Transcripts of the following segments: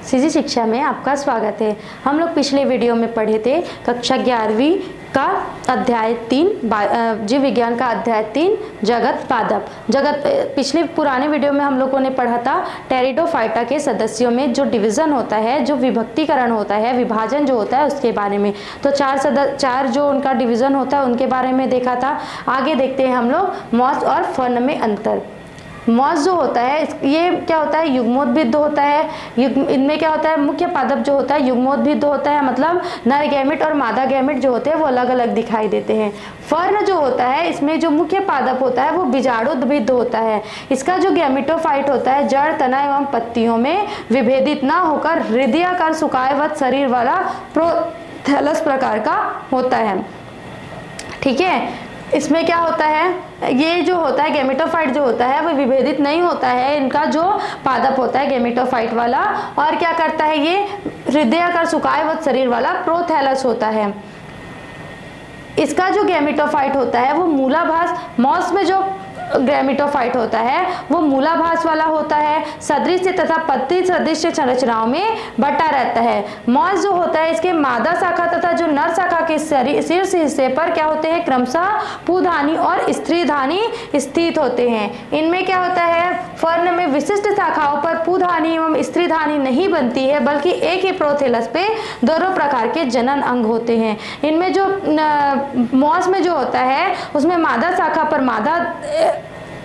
CG शिक्षा में आपका स्वागत है। हम लोग पिछले वीडियो में पढ़े थे कक्षा 11वीं का अध्याय 3 जीव विज्ञान का अध्याय 3 जगत पादप। पिछले पुराने वीडियो में हम लोगों ने पढ़ा था टेरिडोफाइटा के सदस्यों में जो डिवीज़न होता है, जो विभक्तिकरण होता है, विभाजन जो होता है उसके बारे में। तो चार जो उनका डिवीज़न होता है उनके बारे में देखा था। आगे देखते हैं हम लोग मॉस और फर्न में अंतर। मॉस जो होता है ये क्या होता है, युग्मोद्भिद होता है। इनमें क्या होता है, मुख्य पादप जो होता है युग्मोद्भिद होता है, मतलब नर गैमेट और मादा गैमेट जो होते हैं वो अलग अलग दिखाई देते हैं। फर्न जो होता है इसमें जो मुख्य पादप होता है वो बीजाणुद्भिद होता है। इसका जो गैमेटोफाइट होता है जड़, तना एवं पत्तियों में विभेदित ना होकर हृदयाकार सुकायवत शरीर वाला प्रोथैलस प्रकार का होता है। ठीक है, इसमें क्या होता है, ये जो होता है गैमेटोफाइट जो होता है वो विभेदित नहीं होता है। इनका जो पादप होता है गैमेटोफाइट वाला, और क्या करता है, ये हृदयाकार सुकायवत शरीर वाला प्रोथैलस होता है। इसका जो गैमेटोफाइट होता है वो मूलाभास, मॉस में जो गैमेटोफाइट होता है वो मूलाभास वाला होता है, सदृश तथा पत्ती सदृश संरचनाओं में बटा रहता है। मॉस जो होता है इसके मादा शाखा तथा जो नर शाखा के शीर्ष हिस्से पर क्या होते हैं, क्रमशः पुधानी और स्त्रीधानी स्थित होते हैं। इनमें क्या होता है, फर्न में विशिष्ट शाखाओं पर पुधानी एवं स्त्रीधानी नहीं बनती है, बल्कि एक ही प्रोथैलस पे दोनों प्रकार के जनन अंग होते हैं। इनमें जो मॉस में जो होता है उसमें मादा शाखा पर मादा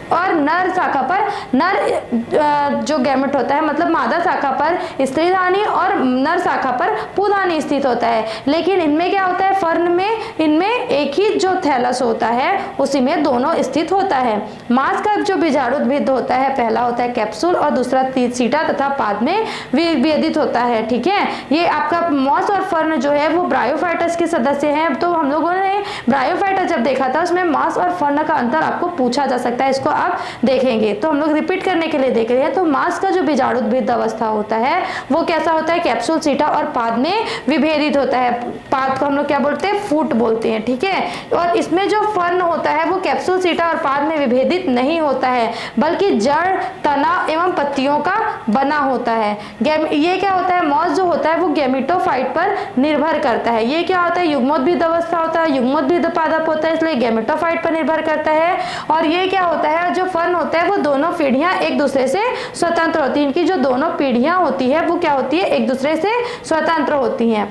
और नर शाखा पर नर जो गैमेट होता है, मतलब मादा शाखा पर स्त्रीधानी और नर शाखा पर पुधानी स्थित होता है। लेकिन इनमें क्या होता है, फर्न में इनमें एक ही जो थैलस होता है उसी में दोनों स्थित होता है। मांस का जो बीजाणुद्भिद होता है, पहला होता है कैप्सूल और दूसरा सीटा तथा पाद में विभेदित होता है। ठीक है, ये आपका मॉस और फर्न जो है वो ब्रायोफाइटस के सदस्य हैं। तो हम लोगों ने ब्रायोफाइटा जब देखा था उसमें मॉस और फर्न का अंतर आपको पूछा जा सकता है, इसको आप देखेंगे। तो हम लोग रिपीट करने के लिए देख रहे हैं। तो मांस का जो बीजाणुद्भिद अवस्था होता है वो कैसा होता है, कैप्सूल, सीटा और पाद में विभेदित होता है। पाद को हम लोग क्या बोलते हैं, फूट बोलते हैं। ठीक है, और इसमें जो फर्न होता है वो कैप्सूल, सीटा और पाद में विभेदित नहीं होता है, बल्कि जड़, तना एवं पत्तियों का बना होता है। ये क्या होता है, मॉस जो होता है वो गैमेटोफाइट पर निर्भर करता है। ये क्या होता है, युग्मोद्भिद अवस्था होता है, युग्मोद्भिद पादप होता है, इसलिए गैमेटोफाइट पर निर्भर करता है। और ये क्या होता है, जो फर्न होता है वो दोनों पीढ़ियां एक दूसरे से स्वतंत्र होती है। इनकी जो दोनों पीढ़ियां होती है वो क्या होती है, एक दूसरे से स्वतंत्र होती हैं।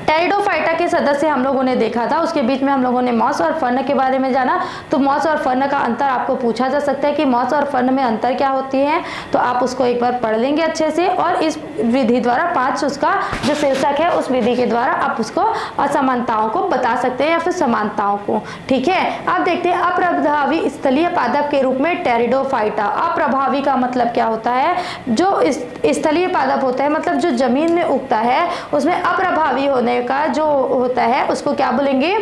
टेरिडोफाइटा के सदस्य हम लोगों ने देखा था, उसके बीच में हम लोगों ने मॉस और फर्न के बारे में जाना। तो मॉस और फर्न का अंतर आपको पूछा जा सकता है कि मॉस और फर्न में अंतर क्या होती है, तो आप उसको एक बार पढ़ लेंगे अच्छे से। और इस विधि द्वारा 5 उसका जो शीर्षक है उस विधि के द्वारा आप उसको असमानताओं को बता सकते हैं या फिर समानताओं को। ठीक है, अब देखते हैं अप्रभावी स्थलीय पादप के रूप में टेरिडोफाइटा। अप्रभावी का मतलब क्या होता है, जो स्थलीय पादप होता है मतलब जो जमीन में उगता है उसमें अप्रभावी होने का जो होता है उसको क्या बोलेंगे,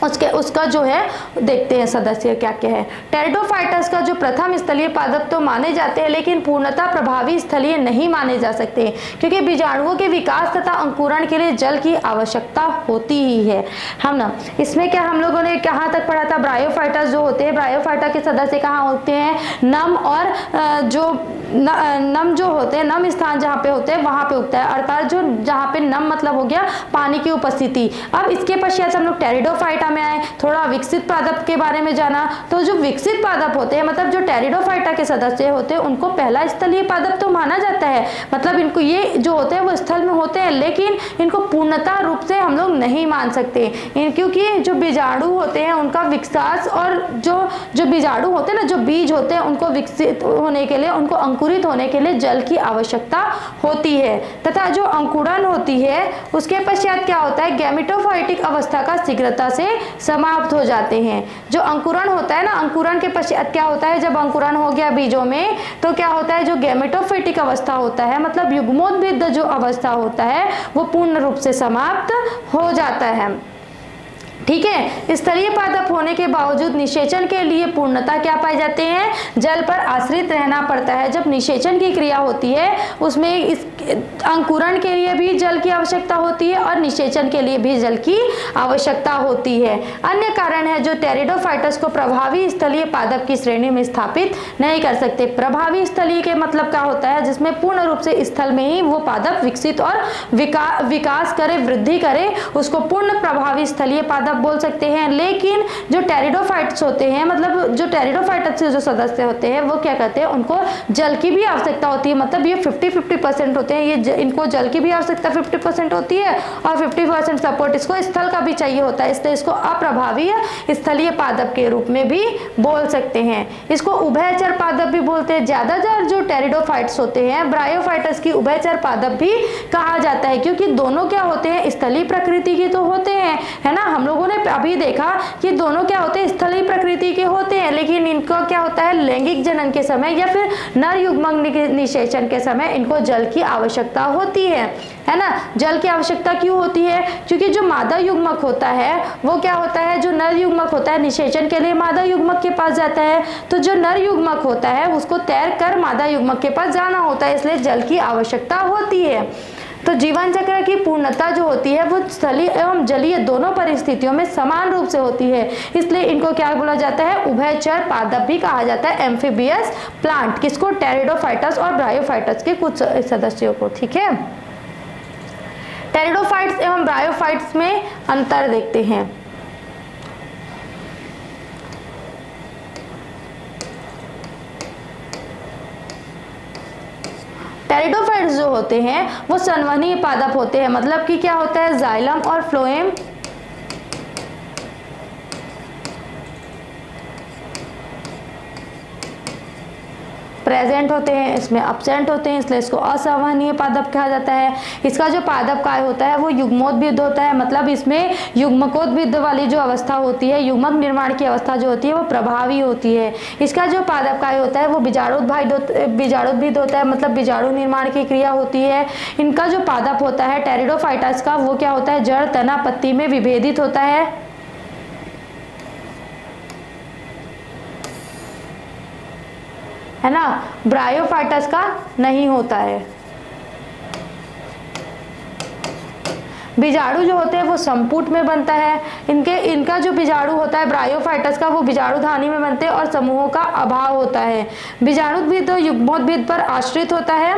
उसका जो है देखते हैं सदस्य क्या क्या है। टेरिडोफाइटस का जो प्रथम स्थलीय पादप तो माने जाते हैं, लेकिन पूर्णतः प्रभावी स्थलीय नहीं माने जा सकते, क्योंकि बीजाणुओं के विकास तथा अंकुरण के लिए जल की आवश्यकता होती ही है। हम ना इसमें क्या हम लोगों ने कहाँ तक पढ़ा था, ब्रायोफाइटस जो होते हैं, ब्रायोफाइटा के सदस्य कहाँ होते हैं, नम और नम जो होते हैं, नम स्थान जहाँ पे होते हैं वहाँ पे उगता है, अर्थात जो जहाँ पे नम मतलब हो गया पानी की उपस्थिति। अब इसके पश्चात हम लोग टेरिडोफाइटा में आए, थोड़ा विकसित पादप के बारे में जाना। तो जो विकसित पादप होते हैं मतलब जो टेरिडोफाइटा के सदस्य होते हैं उनको पहला स्थलीय पादप तो माना जाता है, मतलब इनको ये जो होते हैं वो स्थल में होते हैं, लेकिन इनको पूर्णतः रूप से हम लोग नहीं मान सकते, क्योंकि जो बीजाणु होते हैं उनका विकास और जो बीजाणु होते हैं ना, जो बीज होते हैं उनको विकसित होने के लिए, उनको अंकुरित होने के लिए जल की आवश्यकता होती है, तथा जो अंकुरण होती है उसके पश्चात क्या होता है, गैमेटोफाइटिक अवस्था का शीघ्रता से समाप्त हो जाते हैं। जो अंकुरण होता है ना, अंकुरण के पश्चात क्या होता है, जब अंकुरण हो गया बीजों में तो क्या होता है, जो गैमेटोफाइटिक अवस्था होता है मतलब युग्मोद्भिद जो अवस्था होता है वो पूर्ण रूप से समाप्त हो जाता है। ठीक है, स्थलीय पादप होने के बावजूद निषेचन के लिए पूर्णता क्या पाए जाते हैं, जल पर आश्रित रहना पड़ता है। जब निषेचन की क्रिया होती है उसमें अंकुरण के लिए भी जल की आवश्यकता होती है और निषेचन के लिए भी जल की आवश्यकता होती है। अन्य कारण है जो टेरिडोफाइटस को प्रभावी स्थलीय पादप की श्रेणी में स्थापित नहीं कर सकते। प्रभावी स्थलीय के मतलब क्या होता है, जिसमें पूर्ण रूप से स्थल में ही वो पादप विकसित और विकास करे, वृद्धि करे, उसको पूर्ण प्रभावी स्थलीय पादप बोल सकते हैं। लेकिन जो टेरिडोफाइट्स होते हैं, मतलब जो टेरिडोफाइट्स के जो सदस्य होते हैं वो क्या कहते हैं, उनको जल की भी आवश्यकता होती है। मतलब ये 50-50% होते हैं, ये इनको जल की भी आवश्यकता 50% होती है और 50% सपोर्ट इसको स्थल का भी चाहिए होता है, इसलिए इसको अप्रभावी स्थलीय पादप के रूप में भी बोल सकते हैं। इसको उभयचर पादप भी बोलते हैं। ज्यादातर जो टेरिडोफाइट्स होते हैं, ब्रायोफाइटस की उभयचर पादप भी कहा जाता है, क्योंकि दोनों क्या होते हैं, स्थलीय प्रकृति के तो होते हैं, है ना। हम लोगों ने अभी देखा कि दोनों क्या होते हैं, स्थलीय प्रकृति के होते हैं, लेकिन इनको क्या होता है, लैंगिक जनन के समय या फिर नर युग्मक निषेचन के समय इनको जल की आवश्यकता होती है ना। जल की आवश्यकता क्यों होती है, क्योंकि जो मादा युग्मक होता है वो क्या होता है, जो नर युग्मक होता है निषेचन के लिए मादा युग्मक के पास जाता है, तो जो नर युग्मक होता है उसको तैर कर मादा युग्मक के पास जाना होता है, इसलिए जल की आवश्यकता होती है। तो जीवन चक्र की पूर्णता जो होती है वो स्थलीय एवं जलीय दोनों परिस्थितियों में समान रूप से होती है, इसलिए इनको क्या बोला जाता है, उभयचर पादप भी कहा जाता है, एम्फीबियस प्लांट। किसको, टेरिडोफाइटस और ब्रायोफाइटस के कुछ सदस्यों को। ठीक है, टेरिडोफाइट्स एवं ब्रायोफाइट्स में अंतर देखते हैं। टेरिडोफाइट्स जो होते हैं वो संवहनीय पादप होते हैं, मतलब कि क्या होता है, जाइलम और फ्लोएम प्रेजेंट होते हैं, इसमें अब्सेंट होते हैं, इसलिए इसको असंवहनीय पादप कहा जाता है। इसका जो पादप काय होता है वो युग्मोद्भिद होता है, मतलब इसमें युग्मकोद्भिद वाली जो अवस्था होती है, युग्मक निर्माण की अवस्था जो होती है वो प्रभावी होती है। इसका जो पादप काय होता है वो बीजाणुद्भिद होता है, मतलब बीजाणु निर्माण की क्रिया होती है। इनका जो पादप होता है टेरिडोफाइटस का वो क्या होता है, जड़, तना, पत्ती में विभेदित होता है। है ना, ब्रायोफाइटस का नहीं होता है। बीजाणु जो होते हैं वो संपुट में बनता है। इनका जो बीजाणु होता है ब्रायोफाइटस का वो बीजाणुधानी में बनते हैं और समूहों का अभाव होता है। बीजाणुद्भिद युग्मोद्भिद पर आश्रित होता है।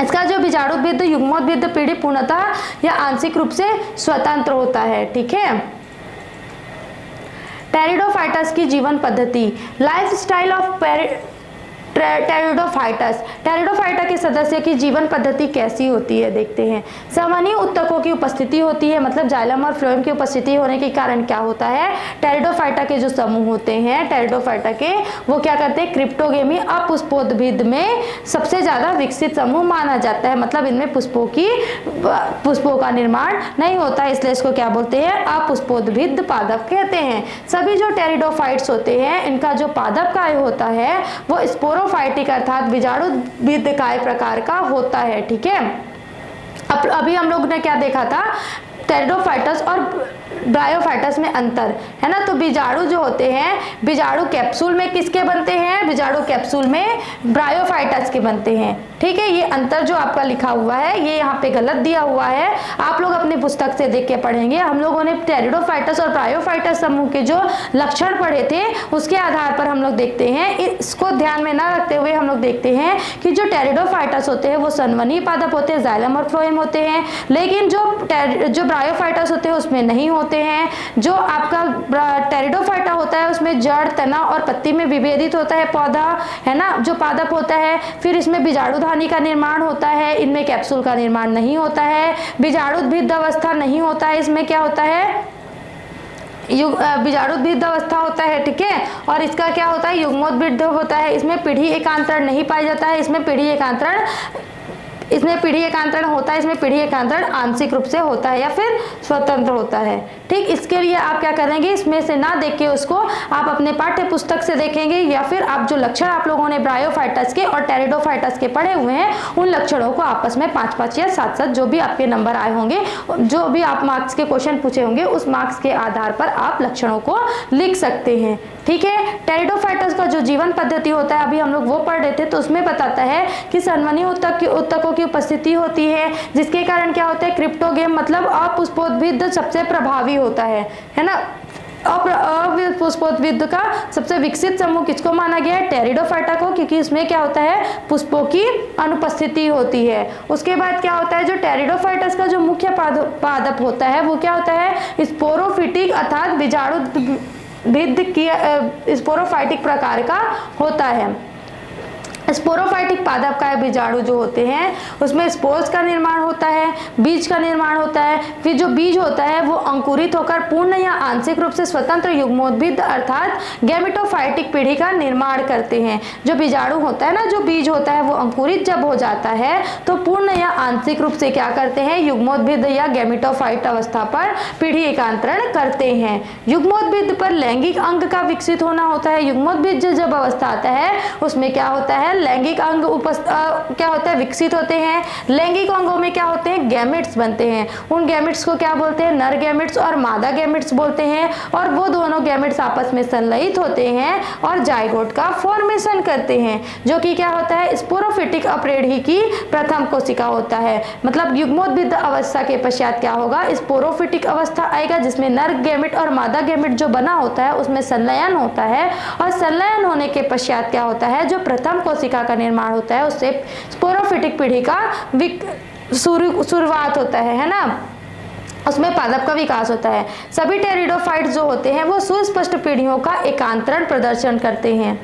इसका जो बीजाणुद्भिद युग्मोद्भिद पीढ़ी पूर्णतः या आंशिक रूप से स्वतंत्र होता है। ठीक है, टेरिडोफाइटस की जीवन पद्धति, लाइफ स्टाइल ऑफ टेरिडोफाइटा के सदस्य की जीवन पद्धति कैसी होती है देखते हैं। संवहनीय उत्तकों की उपस्थिति होती है, मतलब जाइलम और फ्लोएम की उपस्थिति होने के कारण क्या होता है, टेरिडोफाइटा के जो समूह होते हैं टेरिडोफाइटा के वो क्या करते हैं, क्रिप्टोगेमी अपुष्पोद्भिद में सबसे ज्यादा विकसित समूह माना जाता है, मतलब इनमें पुष्पों का निर्माण नहीं होता है, इसलिए इसको क्या बोलते हैं, अपुष्पोद्भिद पादप कहते हैं। सभी जो टेरिडोफाइट्स होते हैं इनका जो पादप काय होता है वो स्पोरोफाइटिक अर्थात बीजाणुद्भिद काय प्रकार का होता है। ठीक है, अभी हम लोग ने क्या देखा था, टेरिडोफाइटस और ब्रायोफाइटस में अंतर है ना। तो बीजाणु जो होते हैं, बीजाणु कैप्सूल में किसके बनते हैं, बीजाणु कैप्सूल में ब्रायोफाइटस के बनते हैं। ठीक है, ये अंतर जो आपका लिखा हुआ है ये यहाँ पे गलत दिया हुआ है, आप लोग अपनी पुस्तक से देख के पढ़ेंगे। हम लोगों ने टेरिडोफाइटस और ब्रायोफाइटस समूह के जो लक्षण पढ़े थे उसके आधार पर हम लोग देखते हैं, इसको ध्यान में ना रखते हुए हम लोग देखते हैं कि जो टेरिडोफाइटस होते हैं वो संवहनीय पादप होते हैं, जाइलम और फ्लोएम होते हैं, लेकिन जो ब्रायोफाइटस होते हैं उसमें नहीं होते हैं। जो आपका टेरिडोफाइटा होता है उसमें जड़, तना और पत्ती में विभेदित होता है पौधा, है ना, जो पादप होता है। फिर इसमें बीजाणुधानी का निर्माण होता है, इनमें कैप्सूल का निर्माण नहीं होता है, बीजाणुद्भिद अवस्था नहीं होता है, इसमें क्या होता है, बीजाणुद्भिद अवस्था होता है। ठीक है, और इसका क्या होता है, युग्मोद्भिद होता है, इसमें पीढ़ी एकांतरण नहीं पाया जाता है, इसमें पीढ़ी एकांतरण होता है, इसमें पीढ़ी एकांतरण आंशिक रूप से होता है या फिर स्वतंत्र होता है। ठीक, इसके लिए आप क्या करेंगे, इसमें से ना देख के उसको आप अपने पाठ्य पुस्तक से देखेंगे या फिर आप जो लक्षण आप लोगों ने ब्रायोफाइटस के और टेरिडोफाइटस के पढ़े हुए हैं उन लक्षणों को आपस में 5-5 या 7-7 जो भी आपके नंबर आए होंगे, जो भी आप मार्क्स के क्वेश्चन पूछे होंगे उस मार्क्स के आधार पर आप लक्षणों को लिख सकते हैं। ठीक है। टेरिडोफाइटस का जो जीवन पद्धति होता है, अभी हम लोग वो पढ़ रहे थे, तो उसमें बताता है कि सनवनी उत्तकों की उपस्थिति होती है, जिसके कारण क्या होता है, क्रिप्टोगेम मतलब अपुष्पोद्भिद सबसे प्रभावी होता है ना। अपुष्पोद्भिद का सबसे विकसित समूह किसको माना गया है, टेरिडोफाइटा को, क्योंकि इसमें क्या होता है, पुष्पों की अनुपस्थिति होती है। उसके बाद क्या होता है, जो टेरिडोफाइटस का जो मुख्य पादप होता है वो क्या होता है, स्पोरोफिटिक अर्थात बीजाणुभिद की स्पोरोफाइटिक प्रकार का होता है। स्पोरोफाइटिक पादप का बीजाणु जो होते हैं उसमें स्पोर्स का निर्माण होता है, बीज का निर्माण होता है। फिर जो बीज होता है वो अंकुरित होकर पूर्ण या आंशिक रूप से स्वतंत्र युग्मोद्भिद अर्थात गैमेटोफाइटिक पीढ़ी का निर्माण करते हैं। जो बीजाणु होता है ना, जो बीज होता है वो अंकुरित जब हो जाता है तो पूर्ण या आंशिक रूप से क्या करते हैं, युग्मोद्भिद या गैमेटोफाइट अवस्था पर पीढ़ी एकांतरण करते हैं। युग्मोद्भिद पर लैंगिक अंग का विकसित होना होता है। युग्मोद्भिद जब अवस्था आता है उसमें क्या होता है, लैंगिक अंग क्या होता है, विकसित होते हैं। लैंगिक अंगों में क्या होते हैं, गैमेट्स बनते हैं। उन गैमेट्स को क्या बोलते हैं, नर गैमेट्स और मादा गैमेट्स बोलते हैं। और वो दोनों गैमेट्स आपस में संलयित होते हैं और जाइगोट का फॉर्मेशन करते हैं, जो कि क्या होता है, स्पोरोफिटिक अपरेढ़ी की प्रथम कोशिका होता है। मतलब युग्मोद्भिद अवस्था के पश्चात क्या होगा, स्पोरोफिटिक अवस्था आएगा, जिसमें नर गैमेट और मादा गैमेट जो बना होता है उसमें संलयन होता है। और संलयन होने के पश्चात क्या होता है, जो प्रथम कोशिका का निर्माण होता है उससे स्पोरोफिटिक पीढ़ी का शुरुआत होता है ना, उसमें पादप का विकास होता है। सभी टेरिडोफाइट्स जो होते हैं वो सुस्पष्ट पीढ़ियों का एकांतरण प्रदर्शन करते हैं।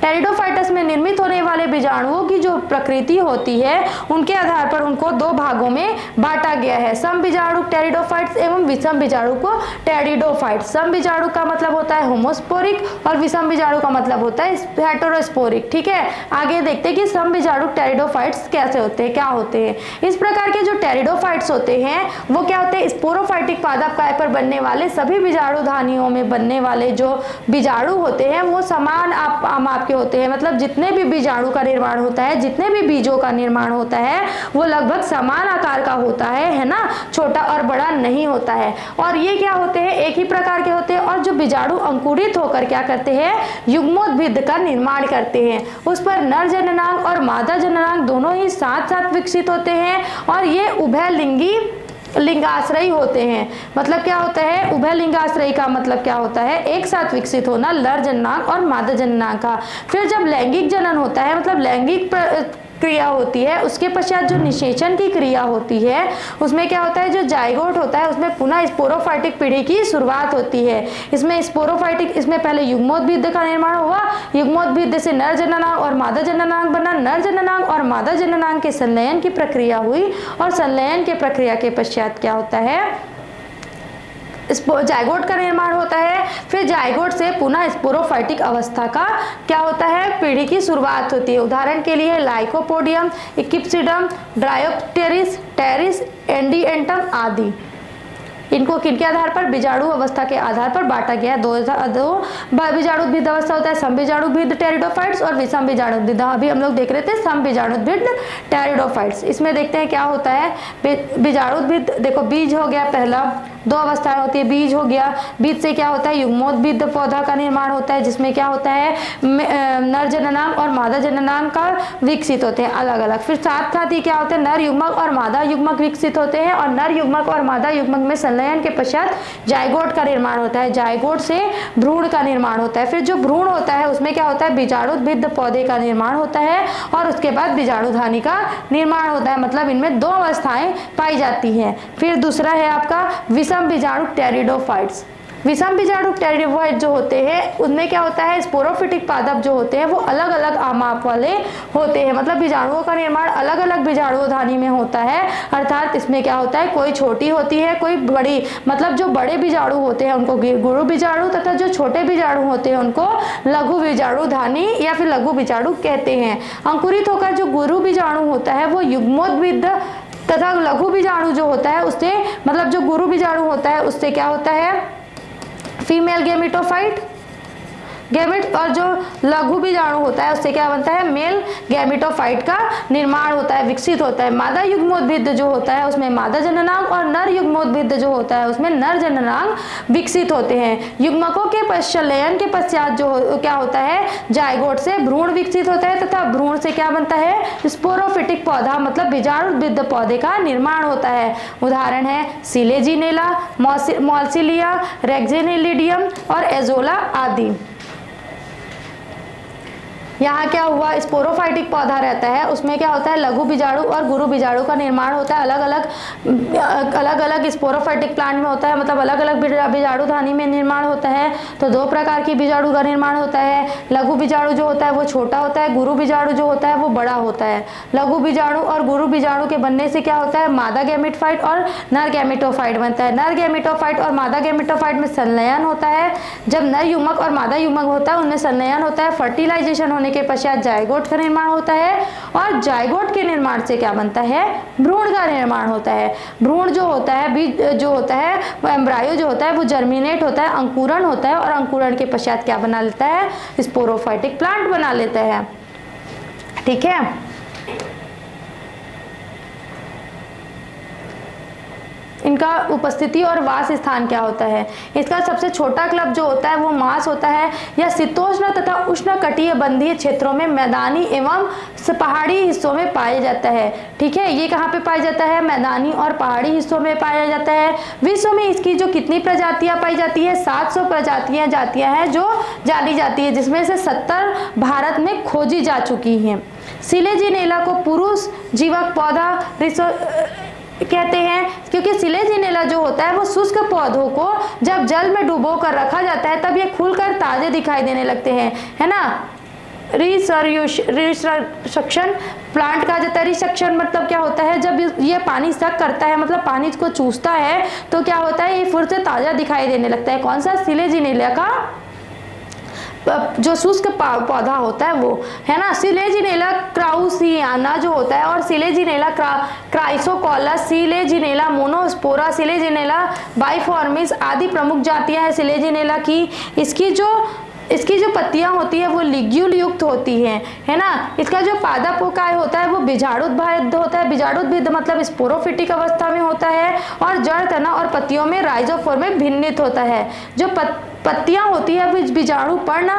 टेरिडोफाइटस में निर्मित होने वाले बीजाणुओं की जो प्रकृति होती है उनके आधार पर उनको दो भागों में बांटा गया है, सम बीजाणु टेरिडोफाइट्स एवं विषम बीजाणु को टेरिडोफाइट्स। सम बीजाणु का मतलब होता है होमोस्पोरिक और विषम बीजाणु का मतलब होता है हेटेरोस्पोरिक। ठीक है, आगे देखते हैं कि सम बीजाणु टेरिडोफाइट्स कैसे होते हैं, क्या होते हैं। इस प्रकार के जो टेरिडोफाइट्स होते हैं वो क्या होते हैं, स्पोरोफाइटिक पादप काय पर बनने वाले सभी बीजाणुधानियों में बनने वाले जो बीजाणु होते हैं वो समान माप के होते हैं। मतलब जितने भी बीजाणु का निर्माण होता है, जितने भी बीजों का निर्माण होता है वो लगभग समान आकार का होता है ना, छोटा और बड़ा नहीं होता है। और ये क्या होते हैं, एक ही प्रकार के होते हैं। और जो बीजाणु अंकुरित होकर क्या करते हैं, युग्मोद्भिद का निर्माण करते हैं। उस पर नर जननांग और मादा जननांग दोनों ही साथ साथ विकसित होते हैं और ये उभयलिंगी लिंगाश्रयी होते हैं। मतलब क्या होता है, उभय लिंगाश्रयी का मतलब क्या होता है, एक साथ विकसित होना नर जननांग और मादा जननांग का। फिर जब लैंगिक जनन होता है, मतलब लैंगिक क्रिया होती है, उसके पश्चात जो निषेचन की क्रिया होती है उसमें क्या होता है, जो जाइगोट होता है उसमें पुनः स्पोरोफाइटिक पीढ़ी की शुरुआत होती है। इसमें स्पोरोफाइटिक, इसमें पहले युग्मोद्भिद का निर्माण हुआ, युग्मोद्भिद से नर जननांग और मादा जननांग बना, नर जननांग और मादा जननांग के संलयन की प्रक्रिया हुई और संलयन के प्रक्रिया के पश्चात क्या होता है, जाइगोट का निर्माण होता है। फिर जाइगोट से पुनः स्पोरोफाइटिक अवस्था का क्या होता है, पीढ़ी की शुरुआत होती है। उदाहरण के लिए लाइकोपोडियम, इक्विप्सिडम, ड्रायोप्टेरिस, टेरिस, एंडिएंटम आदि। इनको किनके आधार पर, बीजाणु अवस्था के आधार पर बांटा गया। दो बीजाणुद्भिद अवस्था होता है, सम बीजाणुद्भिद टेरिडोफाइट्स और विषम बीजाणुद्भिद। अभी हम लोग देख रहे थे सम बीजाणुद्भिद टेरिडोफाइट्स। इसमें देखते हैं क्या होता है, बीजाणुद्भिद देखो, बीज हो गया, पहला दो अवस्थाएं होती है, बीज हो गया, बीज से क्या होता है, युग्मोद्भिद पौधा का निर्माण होता है, जिसमें क्या होता है, नर जननांग और मादा जननांग का विकसित होते हैं अलग अलग। फिर साथ साथ ही क्या होता है, नर युग्मक और मादा युग्मक विकसित होते हैं और नर युग्मक और मादा युग्मक में संलयन के पश्चात जाइगोट का निर्माण होता है। जाइगोट से भ्रूण का निर्माण होता है। फिर जो भ्रूण होता है उसमें क्या होता है, बीजाणुद्भिद पौधे का निर्माण होता है और उसके बाद बीजाणुधानी का निर्माण होता है। मतलब इनमें दो अवस्थाएं पाई जाती हैं। फिर दूसरा है आपका विषम बीजाणु टेरिडोफाइट्स। विषम बीजाणु टेरिडोफाइट जो होते हैं उनमें क्या होता है, स्पोरोफिटिक पादप जो होते हैं वो अलग अलग आमाप वाले होते हैं। मतलब बीजाणुओं का निर्माण अलग अलग बीजाणुधानी में होता है। अर्थात इसमें क्या होता है, कोई छोटी होती है, कोई बड़ी। मतलब जो बड़े बीजाणु होते हैं उनको गुरु बीजाणु तथा जो छोटे बीजाणु होते हैं उनको लघु बीजाणुधानी या फिर लघु बीजाणु कहते हैं। अंकुरित होकर जो गुरु बीजाणु होता है वो युग्मोद्भिद तथा लघु बीजाणु जो होता है उससे, मतलब जो गुरु बीजाणु होता है उससे क्या होता है, फीमेल गैमेटोफाइट, गैमेट और जो लघु बीजाणु होता है उससे क्या बनता है, मेल गैमेटोफाइट का निर्माण होता है, विकसित होता है। मादा युग्मोद्भिद जो होता है उसमें मादा जननांग और नर युग्मोद्भिद जो होता है उसमें नर जननांग विकसित होते हैं। युग्मकों के पश्चलयन के पश्चात जो क्या होता है, जायगोट से भ्रूण विकसित होता है तथा भ्रूण से क्या बनता है, स्पोरोफिटिक पौधा मतलब बीजाणुबद्ध पौधे का निर्माण होता है। उदाहरण है सिलेजिनेला, मॉल्सिलिया, रेक्सिनिलिडियम और एजोला आदि। यहाँ क्या हुआ, स्पोरोफाइटिक पौधा रहता है, उसमें क्या होता है, लघु बीजाणु और गुरु बीजाणु का निर्माण होता है। अलग अलग स्पोरोफाइटिक प्लांट में होता है, मतलब अलग अलग बीजाणु धानी में निर्माण होता है। तो दो प्रकार की बीजाणु का निर्माण होता है। लघु बीजाणु जो होता है वो छोटा होता है, गुरु बीजाणु जो होता है वो बड़ा होता है। लघु बीजाणु और गुरु बीजाणु के बनने से क्या होता है, मादा गैमेटोफाइट और नर गैमेटोफाइट बनता है। नर गैमेटोफाइट और मादा गैमेटोफाइट में संलयन होता है। जब नर युग्मक और मादा युग्मक होता है उनमें संलयन होता है, फर्टिलाइजेशन के पश्चात जायगोट का निर्माण होता है और जायगोट के निर्माण से क्या बनता है, भ्रूण का निर्माण होता है। भ्रूण जो होता है, बीज जो होता है, वो एम्ब्रायो जो होता है वो जर्मिनेट होता है, अंकुरण होता है और अंकुरण के पश्चात क्या बना लेता है, स्पोरोफाइटिक प्लांट बना लेता है। ठीक है, इनका उपस्थिति और वास स्थान क्या होता है। इसका सबसे छोटा क्लब जो होता है वो मास होता है। यह शीतोष्ण तथा उष्ण कटिबंधीय क्षेत्रों में मैदानी एवं पहाड़ी हिस्सों में पाया जाता है। ठीक है, ये कहाँ पे पाया जाता है, मैदानी और पहाड़ी हिस्सों में पाया जाता है। विश्व में इसकी जो कितनी प्रजातियां पाई जाती है, 700 प्रजातियां जातियां हैं जो जानी जाती है, जिसमें से 70 भारत में खोजी जा चुकी हैं। सिलेजिनेला को पुरुष जीवक पौधा कहते हैं, क्योंकि सिलेजिनेला जो होता है वो शुष्क पौधों को जब जल में डुबो कर रखा जाता है तब ये खुलकर ताजे दिखाई देने लगते हैं, है ना। रिसर्क्शन प्लांट कहा जाता है। रिसर्क्शन मतलब क्या होता है, जब ये पानी सक करता है मतलब पानी को चूसता है तो क्या होता है, ये फिर से ताजा दिखाई देने लगता है। कौन सा, सिलेजिनेला का जो शुष्क पौधा होता है वो, है ना। सिलेजिनेला क्राउसियाना जो होता है और सिलेजिनेला क्राइसोकोलस, सिलेजिनेला मोनोस्पोरा, सिलेजिनेला बाइफॉर्मिस आदि प्रमुख जातियां हैं सिलेजिनेला की। इसकी जो पत्तियां होती है वो लिग्यूल युक्त होती हैं, है ना। इसका जो पादप काय होता है वो बीजाणुबद्ध होता है। बीजाणुबद्ध मतलब स्पोरोफिटिक अवस्था में होता है और जड़, तना और पत्तियों में राइजोफोर में भिन्नित होता है। जो पत्तियां होती है वो बीजाणु पर्ण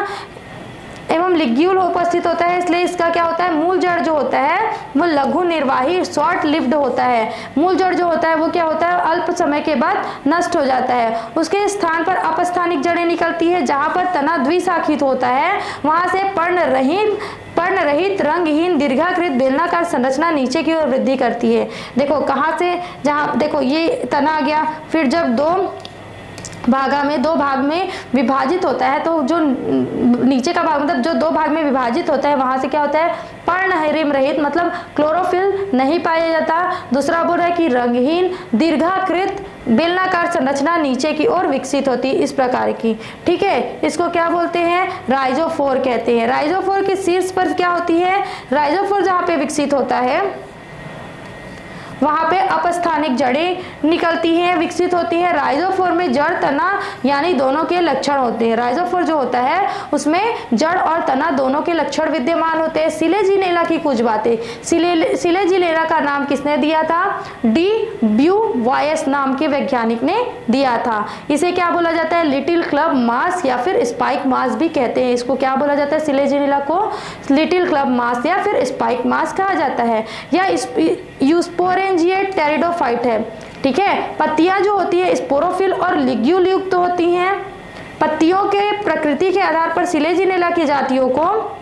एवं लिग्यूल उपस्थित होता है, इसलिए इसका क्या होता है, मूल जड़ जो होता है वो लघु निर्वाही शॉर्ट लिव्ड होता है। मूल जड़ जो होता है वो क्या होता है, अल्प समय के बाद नष्ट हो जाता है। उसके स्थान पर अपस्थानिक जड़ें निकलती है, जहां पर तना द्विशाखित होता है वहां से पर्णरहित रंगहीन दीर्घाकृत बेलनाकार संरचना नीचे की ओर वृद्धि करती है। देखो कहाँ से, जहाँ देखो ये तना आ गया, फिर जब दो भाग में विभाजित होता है तो जो नीचे का भाग मतलब जो दो भाग में विभाजित होता है वहां से क्या होता है, पर्णरिम रहित मतलब क्लोरोफिल नहीं पाया जाता। दूसरा बोल रहा है कि रंगहीन दीर्घाकृत बेलनाकार संरचना नीचे की ओर विकसित होती है, इस प्रकार की। ठीक है, इसको क्या बोलते हैं, राइजोफोर कहते हैं। राइजोफोर के शीर्ष पर क्या होती है, राइजोफोर जहाँ पे विकसित होता है वहां पे अपस्थानिक जड़ें निकलती हैं, विकसित होती हैं। राइजोफोर में जड़, तना यानी दोनों के लक्षण होते हैं। राइजोफोर जो होता है उसमें जड़ और तना दोनों के लक्षण विद्यमान होते हैं। सिलेजिनेला की कुछ बातें। सिलेजिनेला का नाम किसने दिया था, डी ब्यूवायस नाम के वैज्ञानिक ने दिया था। इसे क्या बोला जाता है, लिटिल क्लब मास या फिर स्पाइक मास भी कहते हैं। इसको क्या बोला जाता है, सिलेजिनेला को लिटिल क्लब मास या फिर स्पाइक मास कहा जाता है। या यूस्पोरेंजिएट टेरिडोफाइट है। ठीक है, पत्तियां जो होती है स्पोरोफिल और लिग्यूल युक्त होती हैं। पत्तियों के प्रकृति के आधार पर सिलेजिनेला की जातियों को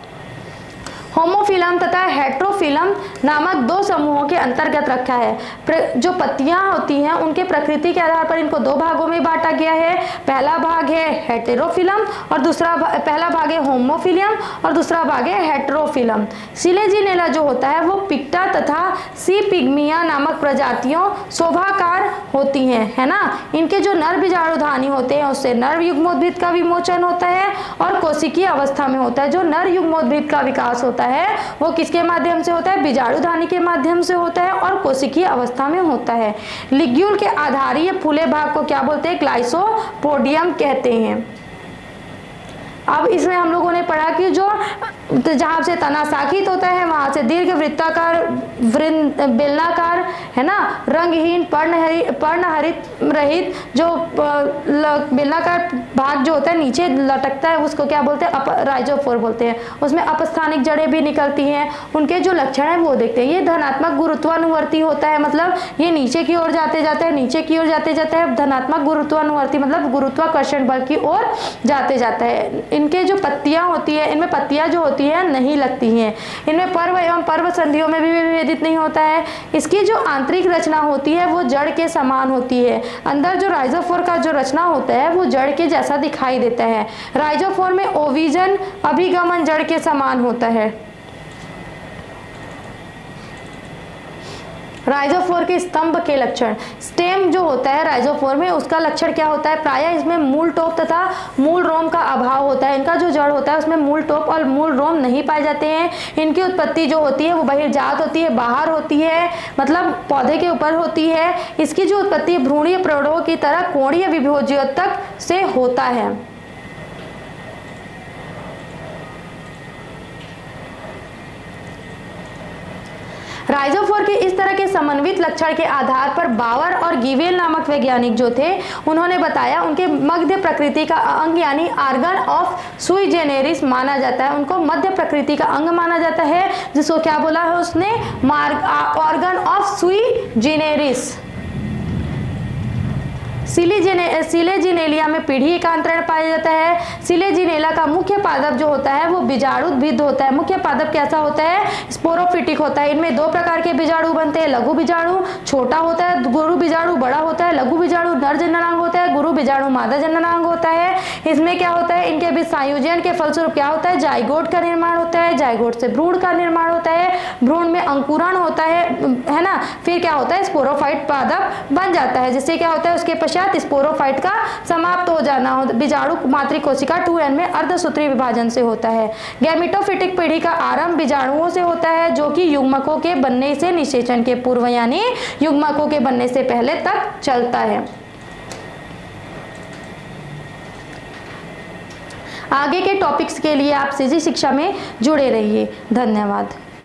होमोफिलम तथा हेट्रोफिलम नामक दो समूहों के अंतर्गत रखा है। जो पत्तियां होती हैं उनके प्रकृति के आधार पर इनको दो भागों में बांटा गया है। पहला भाग है हेटेरोफिलम और पहला भाग है होमोफिलियम और दूसरा भाग है हेट्रोफिलम। सिलेजिनेला जो होता है वो पिक्टा तथा सी पिग्मिया नामक प्रजातियों शोभाकार होती हैं, है ना। इनके जो नर बीजाणुधानी होते हैं उससे नर युग्मोद्भिद का विमोचन होता है और कोशिकीय अवस्था में होता है। जो नर युग्मोद्भिद का विकास होता है वो किसके माध्यम से होता है, बीजाणुधानी के माध्यम से होता है और कोशिकीय अवस्था में होता है। लिग्यूल के आधारीय फूले भाग को क्या बोलते हैं, ग्लाइसोपोडियम कहते हैं। अब इसमें हम लोगों ने पढ़ा कि जो जहाँ से तना शाखित होता है वहाँ से दीर्घ वृत्ताकार बेलनाकार, है ना, रंगहीन पर्णहरित रहित जो बेलनाकार भाग जो होता है नीचे लटकता है उसको क्या बोलते हैं, राइजोफोर बोलते हैं। उसमें अपस्थानिक जड़ें भी निकलती हैं। उनके जो लक्षण है वो देखते हैं। ये धनात्मक गुरुत्वानुवर्ती होता है, मतलब ये नीचे की ओर जाते जाते हैं, नीचे की ओर जाते जाते हैं। धनात्मक गुरुत्वानुवर्ती मतलब गुरुत्वाकर्षण बल की ओर जाते जाता है। इनके जो पत्तियां होती है, इनमें पत्तियां जो होती है नहीं लगती हैं। इनमें पर्व एवं पर्व संधियों में भी विभेदित नहीं होता है। इसकी जो आंतरिक रचना होती है वो जड़ के समान होती है। अंदर जो राइजोफोर का जो रचना होता है वो जड़ के जैसा दिखाई देता है। राइजोफोर में ओविजन अभिगमन जड़ के समान होता है। राइजोफोर के स्तंभ के लक्षण, स्टेम जो होता है राइजोफोर में उसका लक्षण क्या होता है, प्रायः इसमें मूल टोप तथा मूल रोम का अभाव होता है। इनका जो जड़ होता है उसमें मूल टोप और मूल रोम नहीं पाए जाते हैं। इनकी उत्पत्ति जो होती है वो बहिर्जात होती है, बाहर होती है, मतलब पौधे के ऊपर होती है। इसकी जो उत्पत्ति भ्रूणीय प्रौढ़ों की तरह कोणीय विभोज्योतक से होता है। राइजोफोर के इस तरह के समन्वित लक्षण के आधार पर बावर और गिवेल नामक वैज्ञानिक जो थे उन्होंने बताया उनके मध्य प्रकृति का अंग यानी आर्गन ऑफ सुई जेनेरिस माना जाता है। उनको मध्य प्रकृति का अंग माना जाता है, जिसको क्या बोला है उसने, ऑर्गन ऑफ सुई जेनेरिस। सिलेजिनेलिया में पीढ़ी एकांतरण पाया जाता है। सिलेजिनेला का मुख्य पादप जो होता है वो बीजाणुद्भिद होता है। मुख्य पादप कैसा होता है, स्पोरोफिटिक होता है। इनमें दो प्रकार के बीजाणु बनते हैं, लघु बीजाणु छोटा होता है, गुरु बीजाणु बड़ा होता है। लघु बीजाणु नर जननांग होता है, गुरु बीजाणु मादा जननांग होता है। इसमें क्या होता है, इनके बीच संयोजन के फलस्वरूप क्या होता है, जाइगोट का निर्माण होता है। जाइगोट से भ्रूण का निर्माण होता है, भ्रूण में अंकुरण होता है ना। फिर क्या होता है, स्पोरोफाइट पादप बन जाता है, जिससे क्या होता है उसके पश्चात स्पोरोफाइट का समाप्त हो जाना हो। बीजाणु मातृ कोशिका 2n में अर्धसूत्री विभाजन से होता है। गैमेटोफिटिक पीढ़ी का आरंभ बीजाणुओं से होता है जो कि युग्मकों के बनने से निषेचन के पूर्व यानी युग्मकों के बनने से पहले तक चलता है। आगे के टॉपिक्स के लिए आप सीजी शिक्षा में जुड़े रहिए। धन्यवाद।